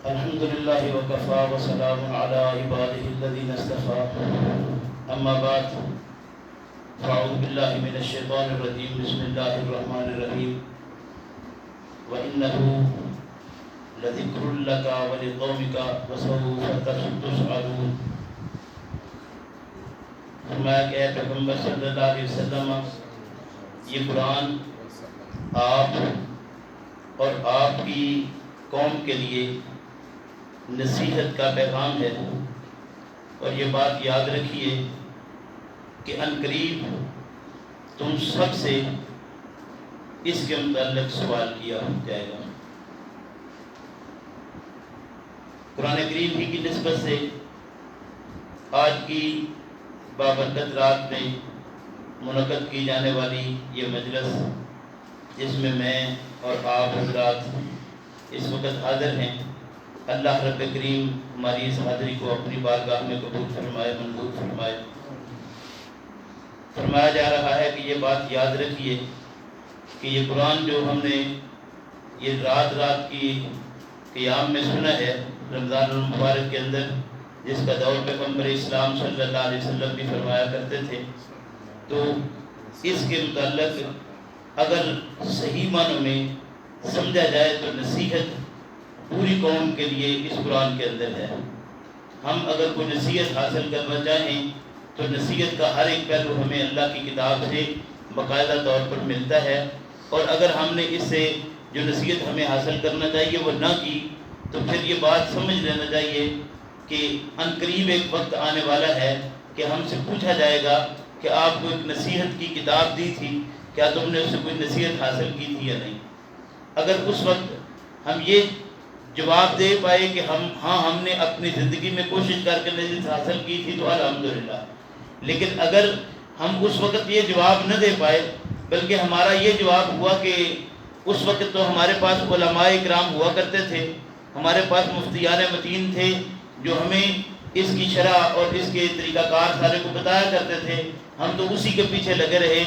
الحمد لله وكفى وسلام على عباده الذين اصطفى أما بعد فأعوذ بالله من الشيطان الرجيم بسم الله الرحمن الرحيم وإنه لذكر لك ولقومك وسوف تسألون. فرمایا کہ اے پیغمبر صلی اللہ علیہ وسلم یہ قرآن آپ اور آپ کی قوم کے لیے نصیحت کا پیغام ہے، اور یہ بات یاد رکھیے کہ عنقریب تم سب سے اس کے متعلق سوال کیا جائے گا. قرآن کریم ہی کی نسبت سے آج کی بابرکت رات میں منعقد کی جانے والی یہ مجلس، جس میں میں اور آپ حضرات اس وقت حاضر ہیں، اللہ رب کریم ہماری اس حاضری کو اپنی بارگاہ میں قبول فرمائے، منظور فرمائے. فرمایا جا رہا ہے کہ یہ بات یاد رکھیے کہ یہ قرآن جو ہم نے یہ رات رات کی قیام میں سنا ہے رمضان المبارک کے اندر، جس کا دور پیغمبر اسلام صلی اللہ علیہ وسلم بھی فرمایا کرتے تھے، تو اس کے متعلق اگر صحیح معنوں میں سمجھا جائے تو نصیحت پوری قوم کے لیے اس قرآن کے اندر ہے. ہم اگر کوئی نصیحت حاصل کرنا چاہیں تو نصیحت کا ہر ایک پہلو ہمیں اللہ کی کتاب سے باقاعدہ طور پر ملتا ہے، اور اگر ہم نے اس سے جو نصیحت ہمیں حاصل کرنا چاہیے وہ نہ کی تو پھر یہ بات سمجھ لینا چاہیے کہ عنقریب ایک وقت آنے والا ہے کہ ہم سے پوچھا جائے گا کہ آپ کو ایک نصیحت کی کتاب دی تھی، کیا تم نے اس سے کوئی نصیحت حاصل کی تھی یا نہیں. اگر اس وقت ہم یہ جواب دے پائے کہ ہم نے اپنی زندگی میں کوشش کر کے نصیحت حاصل کی تھی تو الحمدللہ. لیکن اگر ہم اس وقت یہ جواب نہ دے پائے بلکہ ہمارا یہ جواب ہوا کہ اس وقت تو ہمارے پاس علماء کرام ہوا کرتے تھے، ہمارے پاس مفتیان متین تھے جو ہمیں اس کی شرح اور اس کے طریقہ کار سارے کو بتایا کرتے تھے، ہم تو اسی کے پیچھے لگے رہے،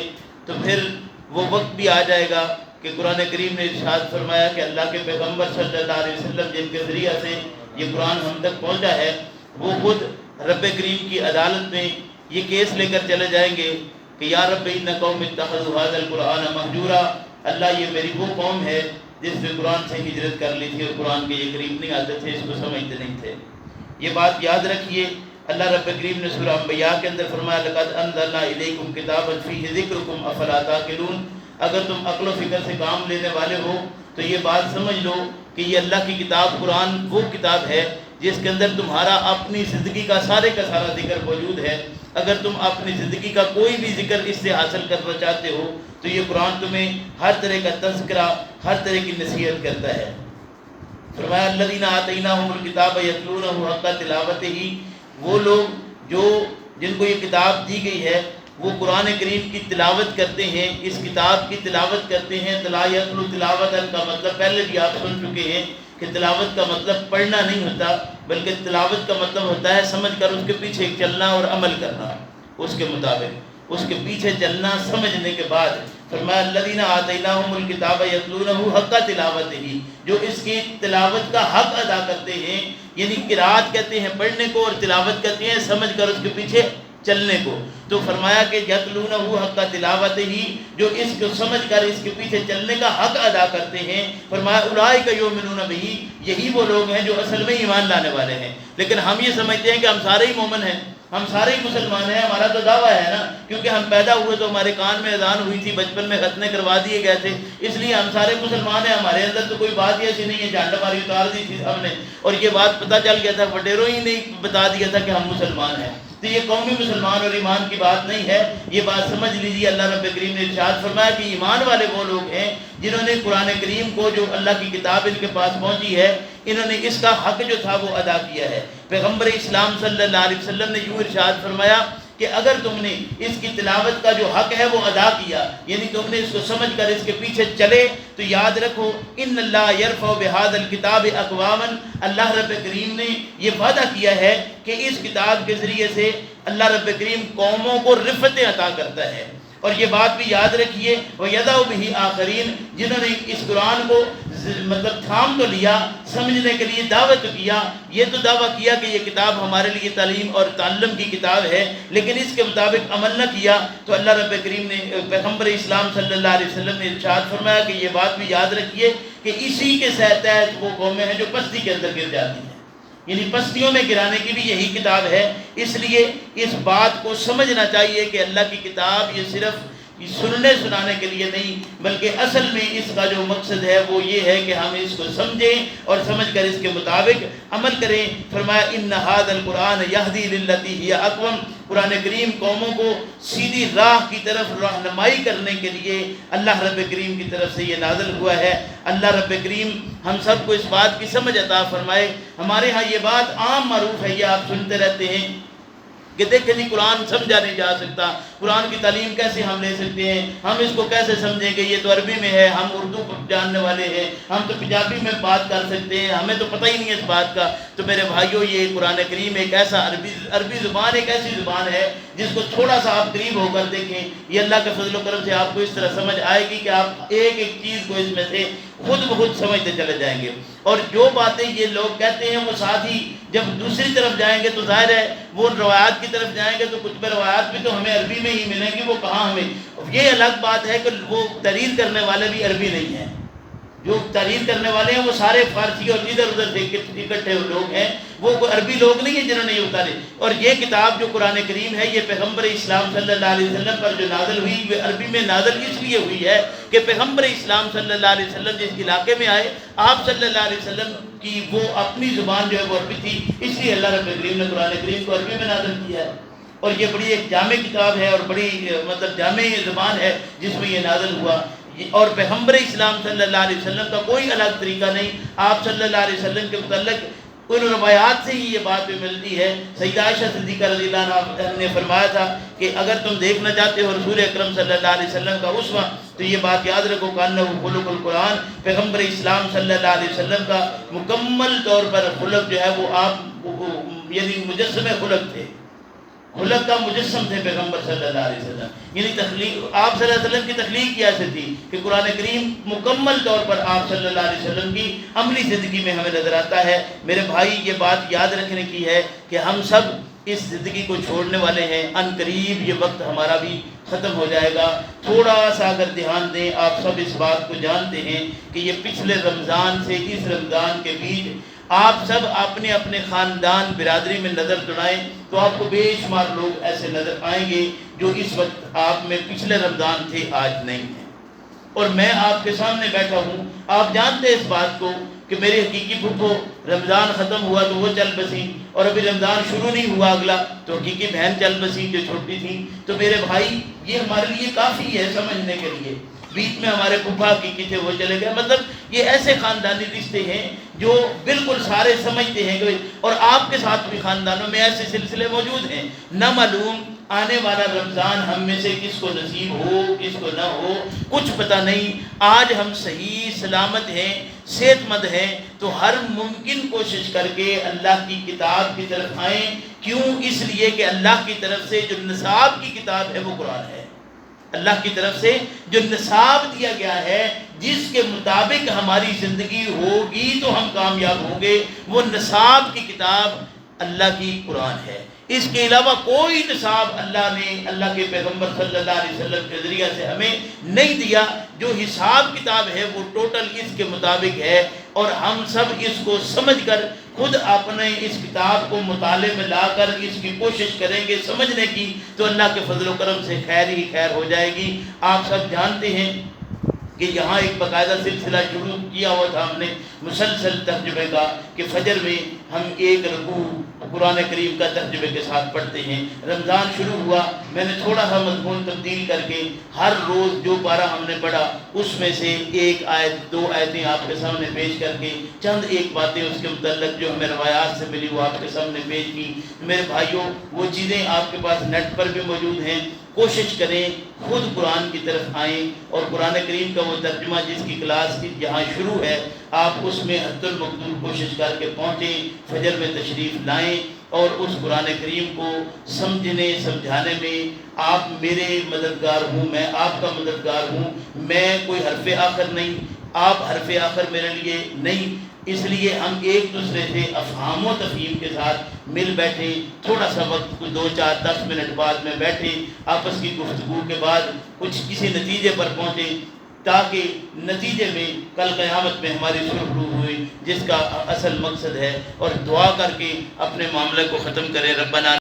تو پھر وہ وقت بھی آ جائے گا کہ قرآن کریم نے ارشاد فرمایا کہ اللہ کے پیغمبر صلی اللہ علیہ وسلم جن کے ذریعہ سے یہ قرآن ہم تک پہنچا ہے، وہ خود رب کریم کی عدالت میں یہ کیس لے کر چلے جائیں گے کہ یا رب ان قوم اتخذوا ھذا القرآن مہجورا، اللہ یہ میری وہ قوم ہے جس نے قرآن سے ہجرت کر لی تھی اور قرآن کے یہ قریب نہیں آتے تھے، اس کو سمجھتے نہیں تھے. یہ بات یاد رکھیے. اللہ رب کریم نے سورہ انبیاء کے اندر فرمایا لقد انزلنا الیکم کتابا فیہ ذکرکم افلا تعقلون. اگر تم عقل و فکر سے کام لینے والے ہو تو یہ بات سمجھ لو کہ یہ اللہ کی کتاب قرآن وہ کتاب ہے جس کے اندر تمہارا اپنی زندگی کا سارے کا سارا ذکر موجود ہے. اگر تم اپنی زندگی کا کوئی بھی ذکر اس سے حاصل کرنا چاہتے ہو تو یہ قرآن تمہیں ہر طرح کا تذکرہ، ہر طرح کی نصیحت کرتا ہے. فرمایا الذین آتیناہم الکتاب یتلونہ حق تلاوتہ، وہ لوگ جن کو یہ کتاب دی گئی ہے وہ قرآن کریم کی تلاوت کرتے ہیں، اس کتاب کی تلاوت کرتے ہیں. تلا یتلو تلاوتا کا مطلب پہلے بھی آپ سن چکے ہیں کہ تلاوت کا مطلب پڑھنا نہیں ہوتا، بلکہ تلاوت کا مطلب ہوتا ہے سمجھ کر اس کے پیچھے چلنا اور عمل کرنا، اس کے مطابق اس کے پیچھے چلنا سمجھنے کے بعد. فرمایا الذین آتیناہم الکتاب یتلونہ حق تلاوتہ، جو اس کی تلاوت کا حق ادا کرتے ہیں، یعنی قرات کہتے ہیں پڑھنے کو اور تلاوت کہتے ہیں سمجھ کر اس کے پیچھے چلنے کو. تو فرمایا کہ یتلونہ حق تلاوتہ، جو اس کو سمجھ کر اس کے پیچھے چلنے کا حق ادا کرتے ہیں. فرمایا اولئک یؤمنون بہ، یہی وہ لوگ ہیں جو اصل میں ایمان لانے والے ہیں. لیکن ہم یہ سمجھتے ہیں کہ ہم سارے ہی مومن ہیں، ہم سارے ہی مسلمان ہیں، ہمارا تو دعویٰ ہے نا، کیونکہ ہم پیدا ہوئے تو ہمارے کان میں اذان ہوئی تھی، بچپن میں ختنے کروا دیے گئے تھے، اس لیے ہم سارے مسلمان ہیں. ہمارے اندر تو کوئی بات ہی ایسی نہیں ہے، جھانڈ ہماری اتار دی تھی ہم نے، اور یہ بات پتہ چل گیا تھا، وڈیروں ہی نہیں بتا دیا تھا کہ ہم مسلمان ہیں. تو یہ قومی مسلمان اور ایمان کی بات نہیں ہے، یہ بات سمجھ لیجیے. اللہ رب کریم نے ارشاد فرمایا کہ ایمان والے وہ لوگ ہیں جنہوں نے قرآن کریم کو، جو اللہ کی کتاب ان کے پاس پہنچی ہے، انہوں نے اس کا حق جو تھا وہ ادا کیا ہے. پیغمبر اسلام صلی اللہ علیہ وسلم نے یوں ارشاد فرمایا کہ اگر تم نے اس کی تلاوت کا جو حق ہے وہ ادا کیا، یعنی تم نے اس کو سمجھ کر اس کے پیچھے چلے، تو یاد رکھو ان اللہ یرفع بہذا الکتاب اقواما، اللہ رب کریم نے یہ وعدہ کیا ہے کہ اس کتاب کے ذریعے سے اللہ رب کریم قوموں کو رفعتیں عطا کرتا ہے. اور یہ بات بھی یاد رکھیے وَيَدَعُ بِهِ آخَرِينَ، جنہوں نے اس قرآن کو مطلب تھام تو لیا، سمجھنے کے لیے دعوت کیا، یہ تو دعویٰ کیا کہ یہ کتاب ہمارے لیے تعلیم اور تعلم کی کتاب ہے، لیکن اس کے مطابق عمل نہ کیا، تو اللہ رب کریم نے پیغمبر اسلام صلی اللہ علیہ وسلم نے ارشاد فرمایا کہ یہ بات بھی یاد رکھیے کہ اسی کے تحت وہ قومیں ہیں جو پستی کے اندر گر جاتی ہیں، یعنی پستیوں میں گرانے کی بھی یہی کتاب ہے۔ اس لیے اس بات کو سمجھنا چاہیے کہ اللہ کی کتاب یہ صرف سننے سنانے کے لیے نہیں، بلکہ اصل میں اس کا جو مقصد ہے وہ یہ ہے کہ ہم اس کو سمجھیں اور سمجھ کر اس کے مطابق عمل کریں۔ فرمایا ان ھذا القرآن یہدی للتی ہی اقوم، قرآن کریم قوموں کو سیدھی راہ کی طرف رہنمائی کرنے کے لیے اللہ رب کریم کی طرف سے یہ نازل ہوا ہے۔ اللہ رب کریم ہم سب کو اس بات کی سمجھ عطا فرمائے۔ ہمارے ہاں یہ بات عام معروف ہے، یہ آپ سنتے رہتے ہیں کہ دیکھیں جی قرآن سمجھا نہیں جا سکتا، قرآن کی تعلیم کیسے ہم لے سکتے ہیں، ہم اس کو کیسے سمجھیں گے، یہ تو عربی میں ہے، ہم اردو جاننے والے ہیں، ہم تو پنجابی میں بات کر سکتے ہیں، ہمیں تو پتہ ہی نہیں ہے اس بات کا۔ تو میرے بھائیوں، یہ قرآن کریم ایک ایسا عربی زبان ایک ایسی زبان ہے جس کو تھوڑا سا آپ قریب ہو کر دیکھیں، یہ اللہ کے فضل و کرم سے آپ کو اس طرح سمجھ آئے گی کہ آپ ایک ایک چیز کو اس میں سے خود بخود سمجھتے چلے جائیں گے۔ اور جو باتیں یہ لوگ کہتے ہیں وہ ساتھ ہی جب دوسری طرف جائیں گے تو ظاہر ہے وہ روایات کی طرف جائیں گے تو کتب روایات بھی تو ہمیں عربی میں ہی ملیں گی، وہ کہاں ہمیں۔ یہ الگ بات ہے کہ وہ تحریر کرنے والے بھی عربی نہیں ہیں، جو تحریر کرنے والے ہیں وہ سارے فارسی اور ادھر ادھر سے اکٹھے لوگ ہیں، وہ کوئی عربی لوگ نہیں ہیں جنہوں نے یہ اتارے۔ اور یہ کتاب جو قرآن کریم ہے یہ پیغمبر اسلام صلی اللہ علیہ وسلم پر جو نازل ہوئی وہ عربی میں نازل اس لیے ہوئی ہے کہ پیغمبر اسلام صلی اللہ علیہ وسلم جس علاقے میں آئے، آپ صلی اللہ علیہ وسلم کی وہ اپنی زبان جو ہے وہ عربی تھی، اس لیے اللہ رب کریم نے قرآن کریم کو عربی میں نازل کیا ہے۔ اور یہ بڑی ایک جامع کتاب ہے اور بڑی مطلب جامع زبان ہے جس میں یہ نازل ہوا۔ اور پیغمبر اسلام صلی اللہ علیہ وسلم کا کوئی الگ طریقہ نہیں، آپ صلی اللہ علیہ وسلم کے متعلق ان روایات سے ہی یہ بات بھی ملتی ہے۔ سیدہ عائشہ صدیقہ رضی اللہ عنہا نے فرمایا تھا کہ اگر تم دیکھنا چاہتے ہو رسول اکرم صلی اللہ علیہ وسلم کا اسوہ تو یہ بات یاد رکھو کہ انہ خلق القرآن، پیغمبر اسلام صلی اللہ علیہ وسلم کا مکمل طور پر خلق جو ہے وہ آپ یعنی مجسم خلق تھے، خلق کا مجسم تھے پیغمبر صلی اللہ علیہ وسلم، یعنی تخلیق آپ صلی اللہ علیہ وسلم کی تخلیق کی ایسے تھی کہ قرآن کریم مکمل طور پر آپ صلی اللہ علیہ وسلم کی عملی زندگی میں ہمیں نظر آتا ہے۔ میرے بھائی یہ بات یاد رکھنے کی ہے کہ ہم سب اس زندگی کو چھوڑنے والے ہیں، ان قریب یہ وقت ہمارا بھی ختم ہو جائے گا۔ تھوڑا سا اگر دھیان دیں، آپ سب اس بات کو جانتے ہیں کہ یہ پچھلے رمضان سے اس رمضان کے بیچ آپ سب اپنے اپنے خاندان برادری میں نظر دوڑائیں تو آپ کو بے شمار لوگ ایسے نظر آئیں گے جو اس وقت آپ میں پچھلے رمضان تھے آج نہیں ہیں۔ اور میں آپ کے سامنے بیٹھا ہوں، آپ جانتے ہیں اس بات کو کہ میری حقیقی پھپھو رمضان ختم ہوا تو وہ چل بسی، اور ابھی رمضان شروع نہیں ہوا اگلا تو حقیقی بہن چل بسی جو چھوٹی تھی۔ تو میرے بھائی یہ ہمارے لیے کافی ہے سمجھنے کے لیے، بیچ میں ہمارے پھپھا حقیقی تھے وہ چلے گئے، مطلب یہ ایسے خاندانی رشتے ہیں جو بالکل سارے سمجھتے ہیں کہ، اور آپ کے ساتھ بھی خاندانوں میں ایسے سلسلے موجود ہیں، نہ معلوم آنے والا رمضان ہم میں سے کس کو نصیب ہو کس کو نہ ہو کچھ پتہ نہیں۔ آج ہم صحیح سلامت ہیں، صحت مند ہیں، تو ہر ممکن کوشش کر کے اللہ کی کتاب کی طرف آئیں۔ کیوں؟ اس لیے کہ اللہ کی طرف سے جو نصاب کی کتاب ہے وہ قرآن ہے۔ اللہ کی طرف سے جو نصاب دیا گیا ہے جس کے مطابق ہماری زندگی ہوگی تو ہم کامیاب ہوں گے، وہ نصاب کی کتاب اللہ کی قرآن ہے۔ اس کے علاوہ کوئی نصاب اللہ نے اللہ کے پیغمبر صلی اللہ علیہ وسلم کے ذریعہ سے ہمیں نہیں دیا۔ جو حساب کتاب ہے وہ ٹوٹل اس کے مطابق ہے، اور ہم سب اس کو سمجھ کر خود اپنے اس کتاب کو مطالعے میں لا کر اس کی کوشش کریں گے سمجھنے کی، تو اللہ کے فضل و کرم سے خیر ہی خیر ہو جائے گی۔ آپ سب جانتے ہیں کہ یہاں ایک باقاعدہ سلسلہ شروع کیا ہوا تھا ہم نے مسلسل ترجمے کا، کہ فجر میں ہم ایک رکوع قرآن کریم کا ترجمے کے ساتھ پڑھتے ہیں۔ رمضان شروع ہوا، میں نے تھوڑا سا مضمون تبدیل کر کے ہر روز جو پارہ ہم نے پڑھا اس میں سے ایک آیت دو آیتیں آپ کے سامنے پیش کر کے چند ایک باتیں اس کے متعلق جو ہمیں روایات سے ملی وہ آپ کے سامنے پیش کی۔ میرے بھائیوں، وہ چیزیں آپ کے پاس نیٹ پر بھی موجود ہیں، کوشش کریں خود قرآن کی طرف آئیں، اور قرآن کریم کا وہ ترجمہ جس کی کلاس کی یہاں شروع ہے آپ اس میں حد المقدور کوشش کر کے پہنچیں، فجر میں تشریف لائیں، اور اس قرآن کریم کو سمجھنے سمجھانے میں آپ میرے مددگار ہوں، میں آپ کا مددگار ہوں، میں کوئی حرف آخر نہیں، آپ حرف آخر میرے لیے نہیں۔ اس لیے ہم ایک دوسرے سے افہام و تفہیم کے ساتھ مل بیٹھے، تھوڑا سا وقت کچھ 2-4-10 منٹ بعد میں بیٹھے، آپس کی گفتگو کے بعد کچھ کسی نتیجے پر پہنچے، تاکہ نتیجے میں کل قیامت میں ہماری سرخرو ہوئی، جس کا اصل مقصد ہے، اور دعا کر کے اپنے معاملے کو ختم کرے۔ ربنا